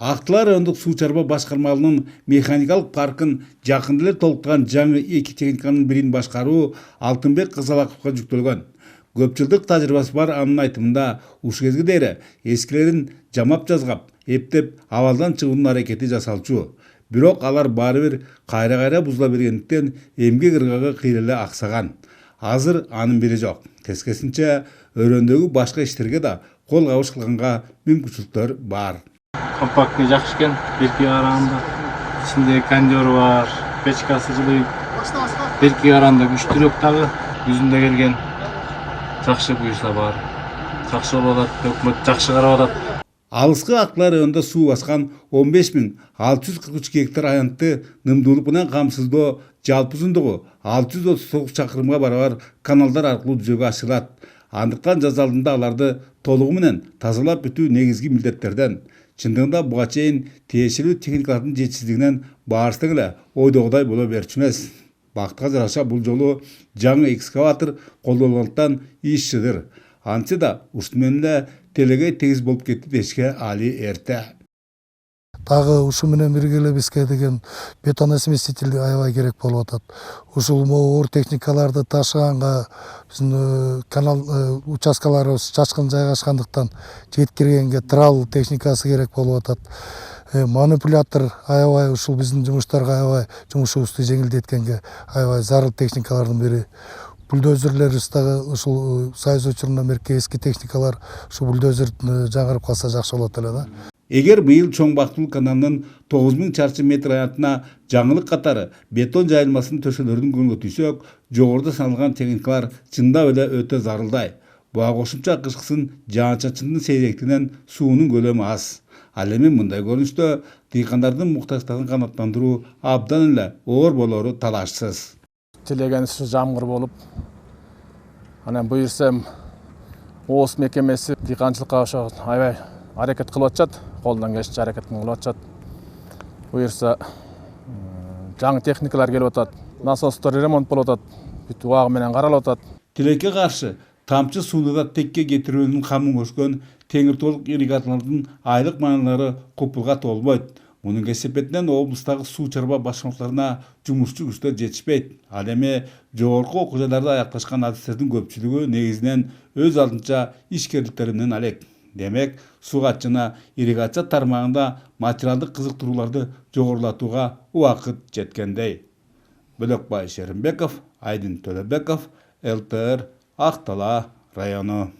Ақтылар райондық суу чарба башкармалығынын механикалык паркын жакында эле толуктурган жаңы 2 техниканын бирин башкаруу Алтынбек Кызалаковго жүктөлгөн. Көп жылдык тажрыйбасы бар анын айтымында ушул кезге дейин эскилерин жамап жазгап, эптеп абалдан чыгуунун аракети жасалчу. Бирок алар баары бир кайра бузула бергендиктен эмгек ыргагы кыйла эле аксаган. Азыр анын бири жок. Тескерисинче өрөөндөгү башка иштерге да кол кабыш кылганга мүмкүнчүлүктөр бар. Компактный жакшы экен, берки караганда. Ичинде кондёру бар, печкасы жылый. Берки караганда күчтүүрөөк дагы, жүзүндө келген. Жакшы буюрса бар. Жакшы болуп атат, өкмөт жакшы карап атат. Алыскы Ақтылар районунда суу баскан 15.643 гектар аянтты нымдуулук менен камсыздоо жалпы узундугу 639 чакырымга барабар каналдар аркылуу жүзөгө ашырылат. Андыктан жаз алдында аларды толугу менен тазалап бүтүү негизги милдеттерден. Чындыгында буга чейин тиешелүү техникалардын жетишсиздигинен баарыстык эле ойдогудай боло берчү эмес. Бактыга жараша бул жолу жаңы экскаватор колдонулгандыктан иш чыдыр. Антсе да ушуну менен эле телегей тегиз болуп кетти дешке али эрте. Дагы ушу менен бирге эле бизге деген бетон смеситель аябай керек болуп атат. Ушул оор техникаларды ташыганга биздин канал участкаларыбыз чачкын жайгашкандыктан жеткиргенге трал техникасы керек болуп атат. Манипулятор аябай ушул биздин жумуштарга аябай жумушубузду жеңилдеткенге аябай зарыл техникалардын бири. Бульдозерлерибиз дагы ушул союз учурунан берки эски техникалар ушул бульдозер жаңырып калса жакшы болот эле да. Эгер быйыл чоң бактылуу каналынын 9000 чарчы метр аянтына жаңылык катары бетон жайылмасынын төшөлөрүн көңгө түйсөк, жогоруда саналган техникалар чындап эле өтө зарылдай. Буга кошумча кышкысын жаан-чачындын сейректигинен суунун көлөмү аз. Ал эми мындай көрүнүштө дыйкандардын муктаждыгын канааттандыруу абдан эле оор болору талашсыз. Тилеген ушу жамгыр болуп, анан буюрсам ооз мекемеси дыйканчылыкка ошо аябай аракет кылып атышат, колунан келишинче аракетин кылып атышат. Буюрса жаңы техникалар келип атат, насостор ремонт болуп атат, бүт убагы менен каралып атат. Тилекке каршы тамчы сууну да текке кетирүүнүн камын көчкөн теңир толук ирригаторлордун айлык мааналары купулга толбойт. Мунун кесепетинен облустагы суу чарба башкармаларына жумушчу күчтөр жетишпейт. Ал эми жогорку окуу жайларда аякташкан адистердин көпчүлүгү негизинен өз алдынча ишкерликтери менен алек. Демек, сугат жана ирригация тармагында материалдык кызыктырууларды жогорулатууга убакыт жеткендей. Бөлөкбай Шеримбеков, Айдын Төлөбеков, ЛТР, Ақтала району.